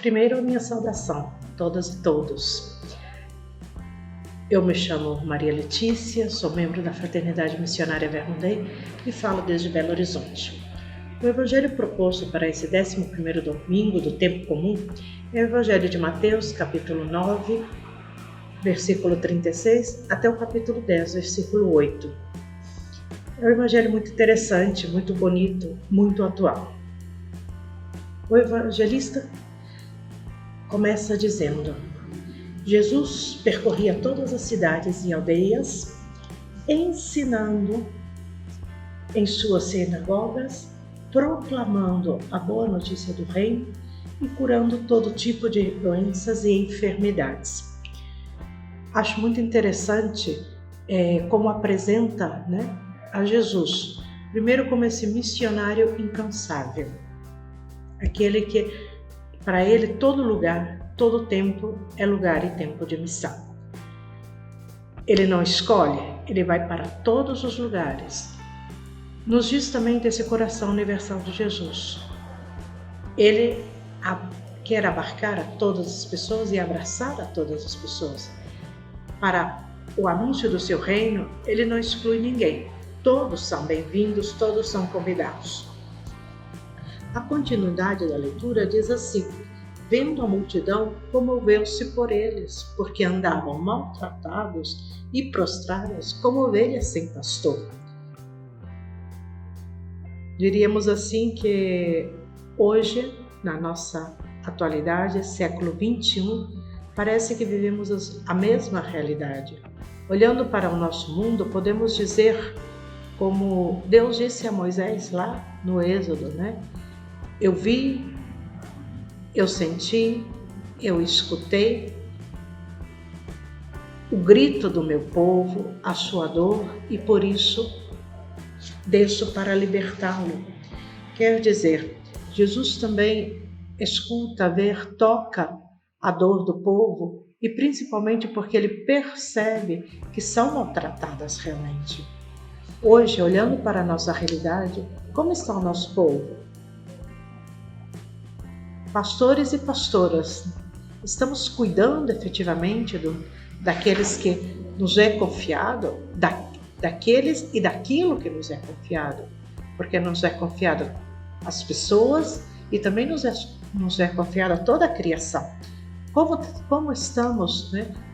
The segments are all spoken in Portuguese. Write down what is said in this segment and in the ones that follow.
Primeiro, a minha saudação, todas e todos. Eu me chamo Maria Letícia, sou membro da Fraternidade Missionária Verbo Dei e falo desde Belo Horizonte. O Evangelho proposto para esse 11º domingo do Tempo Comum é o Evangelho de Mateus, capítulo 9, versículo 36, até o capítulo 10, versículo 8. É um Evangelho muito interessante, muito bonito, muito atual. O evangelista começa dizendo: Jesus percorria todas as cidades e aldeias, ensinando em suas sinagogas, proclamando a boa notícia do reino e curando todo tipo de doenças e enfermidades. Acho muito interessante como apresenta, a Jesus, primeiro como esse missionário incansável, aquele que para ele todo lugar, todo tempo é lugar e tempo de missão. Ele não escolhe, ele vai para todos os lugares. Nos diz também desse coração universal de Jesus. Ele quer abarcar a todas as pessoas e abraçar a todas as pessoas. Para o anúncio do seu reino, ele não exclui ninguém. Todos são bem-vindos, todos são convidados. A continuidade da leitura diz assim: vendo a multidão, comoveu-se por eles, porque andavam maltratados e prostrados como ovelhas sem pastor. Diríamos assim que hoje, na nossa atualidade, século XXI, parece que vivemos a mesma realidade. Olhando para o nosso mundo, podemos dizer, como Deus disse a Moisés lá no Êxodo, Eu vi, eu senti, eu escutei o grito do meu povo, a sua dor, e por isso desço para libertá-lo. Quer dizer, Jesus também escuta, vê, toca a dor do povo, e principalmente porque ele percebe que são maltratadas realmente. Hoje, olhando para a nossa realidade, como está o nosso povo? Pastores e pastoras, estamos cuidando efetivamente daqueles que nos é confiado, daqueles e daquilo que nos é confiado, porque nos é confiado as pessoas e também nos é confiada toda a criação. Como estamos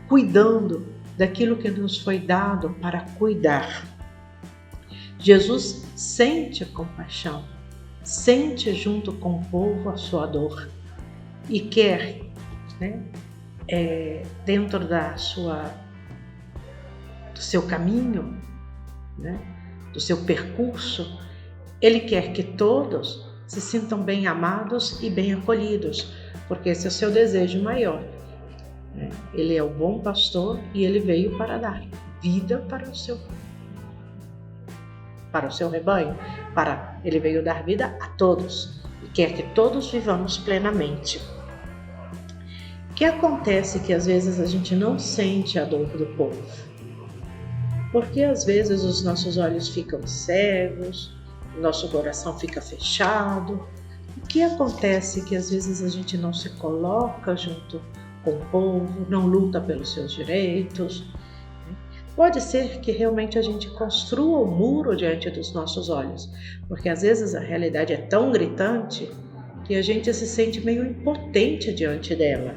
cuidando daquilo que nos foi dado para cuidar? Jesus sente compaixão, sente junto com o povo a sua dor e quer, dentro do seu caminho, do seu percurso, ele quer que todos se sintam bem amados e bem acolhidos, porque esse é o seu desejo maior. Ele é o bom pastor e ele veio para dar vida para o seu rebanho, ele veio dar vida a todos e quer que todos vivamos plenamente. O que acontece que às vezes a gente não sente a dor do povo? Porque às vezes os nossos olhos ficam cegos, o nosso coração fica fechado. O que acontece que às vezes a gente não se coloca junto com o povo, não luta pelos seus direitos? Pode ser que realmente a gente construa um muro diante dos nossos olhos, porque às vezes a realidade é tão gritante que a gente se sente meio impotente diante dela.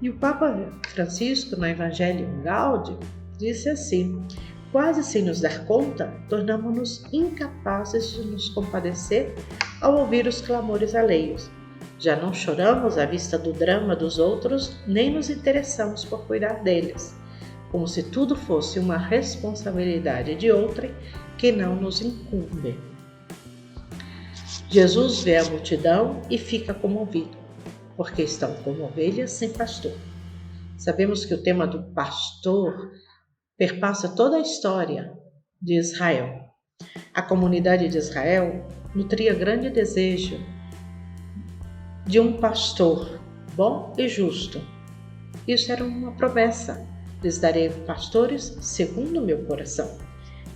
E o Papa Francisco, no Evangelho Gaudium, disse assim: quase sem nos dar conta, tornamos-nos incapazes de nos compadecer ao ouvir os clamores alheios. Já não choramos à vista do drama dos outros, nem nos interessamos por cuidar deles, como se tudo fosse uma responsabilidade de outrem que não nos incumbe. Jesus vê a multidão e fica comovido, porque estão como ovelhas sem pastor. Sabemos que o tema do pastor perpassa toda a história de Israel. A comunidade de Israel nutria grande desejo de um pastor bom e justo. Isso era uma promessa: lhes darei pastores segundo o meu coração.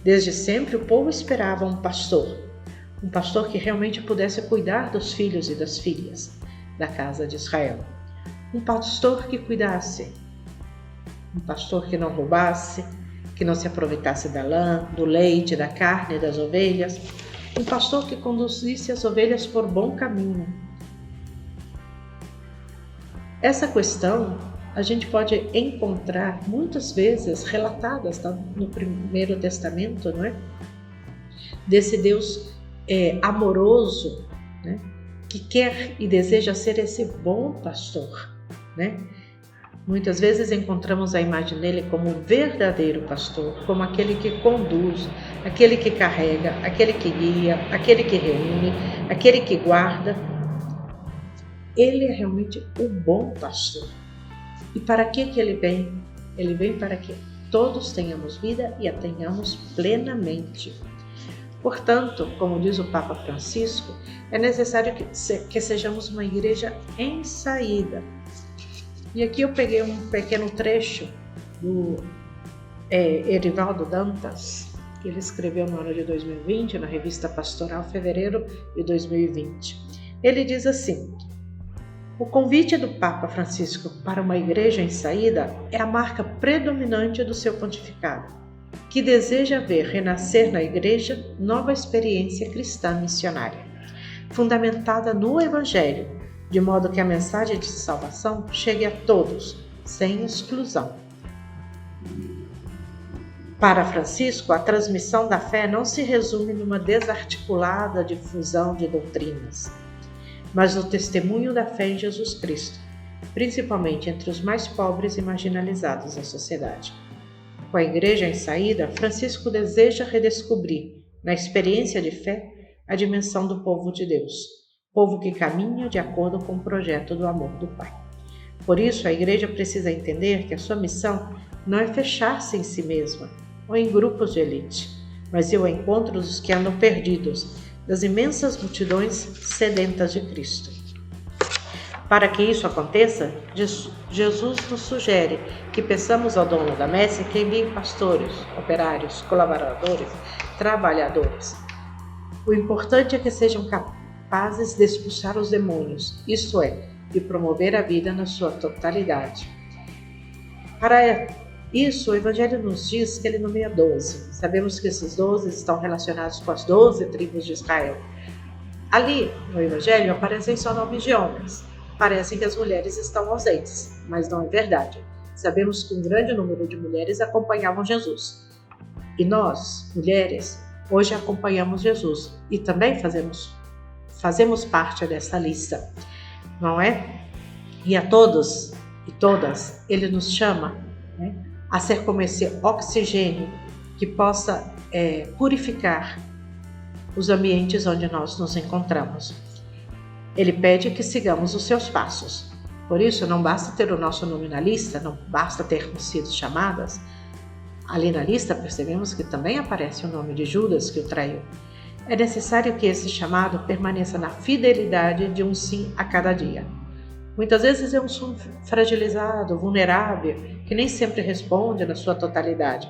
Desde sempre o povo esperava um pastor que realmente pudesse cuidar dos filhos e das filhas. da casa de Israel. Um pastor que cuidasse, um pastor que não roubasse, que não se aproveitasse da lã, do leite, da carne das ovelhas, um pastor que conduzisse as ovelhas por bom caminho. Essa questão a gente pode encontrar muitas vezes relatadas no Primeiro Testamento, não é? Desse Deus amoroso, né? Que quer e deseja ser esse bom pastor, né? Muitas vezes encontramos a imagem dele como um verdadeiro pastor, como aquele que conduz, aquele que carrega, aquele que guia, aquele que reúne, aquele que guarda. Ele é realmente o bom pastor. E para que ele vem? Ele vem para que todos tenhamos vida e a tenhamos plenamente. Portanto, como diz o Papa Francisco, é necessário que sejamos uma igreja em saída. E aqui eu peguei um pequeno trecho do Erivaldo Dantas, que ele escreveu no ano de 2020, na revista Pastoral, fevereiro de 2020. Ele diz assim: o convite do Papa Francisco para uma igreja em saída é a marca predominante do seu pontificado, que deseja ver renascer na igreja nova experiência cristã missionária, fundamentada no Evangelho, de modo que a mensagem de salvação chegue a todos, sem exclusão. Para Francisco, a transmissão da fé não se resume numa desarticulada difusão de doutrinas, mas no testemunho da fé em Jesus Cristo, principalmente entre os mais pobres e marginalizados da sociedade. Com a igreja em saída, Francisco deseja redescobrir, na experiência de fé, a dimensão do povo de Deus, povo que caminha de acordo com o projeto do amor do Pai. Por isso, a igreja precisa entender que a sua missão não é fechar-se em si mesma ou em grupos de elite, mas ir ao encontro dos que andam perdidos, das imensas multidões sedentas de Cristo. Para que isso aconteça, Jesus nos sugere que peçamos ao dono da messe que envie pastores, operários, colaboradores, trabalhadores. O importante é que sejam capazes de expulsar os demônios, isto é, de promover a vida na sua totalidade. Para isso, o Evangelho nos diz que ele nomeia 12. Sabemos que esses 12 estão relacionados com as 12 tribos de Israel. Ali, no Evangelho, aparecem só nomes de homens. Parece que as mulheres estão ausentes, mas não é verdade. Sabemos que um grande número de mulheres acompanhavam Jesus. E nós, mulheres, hoje acompanhamos Jesus e também fazemos parte dessa lista, não é? E a todos e todas, ele nos chama, né, a ser como esse oxigênio que possa purificar os ambientes onde nós nos encontramos. Ele pede que sigamos os seus passos. Por isso, não basta ter o nosso nome na lista, não basta termos sido chamadas. Ali na lista percebemos que também aparece o nome de Judas, que o traiu. É necessário que esse chamado permaneça na fidelidade de um sim a cada dia. Muitas vezes é um sim fragilizado, vulnerável, que nem sempre responde na sua totalidade.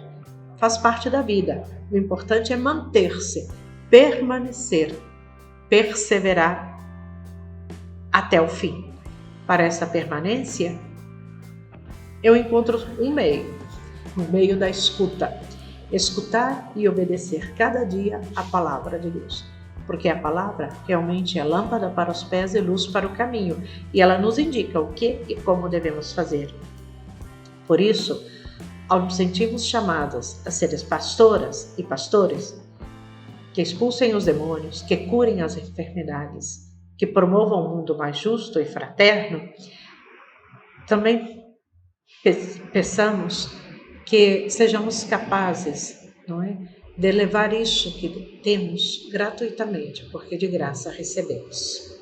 Faz parte da vida. O importante é manter-se, permanecer, perseverar até o fim. Para essa permanência, eu encontro um meio da escuta. Escutar e obedecer cada dia a palavra de Deus. Porque a palavra realmente é lâmpada para os pés e luz para o caminho, e ela nos indica o que e como devemos fazer. Por isso, ao nos sentirmos chamadas a seres pastoras e pastores, que expulsem os demônios, que curem as enfermidades, que promovam um mundo mais justo e fraterno, também peçamos que sejamos capazes, não é, de levar isso que temos gratuitamente, porque de graça recebemos.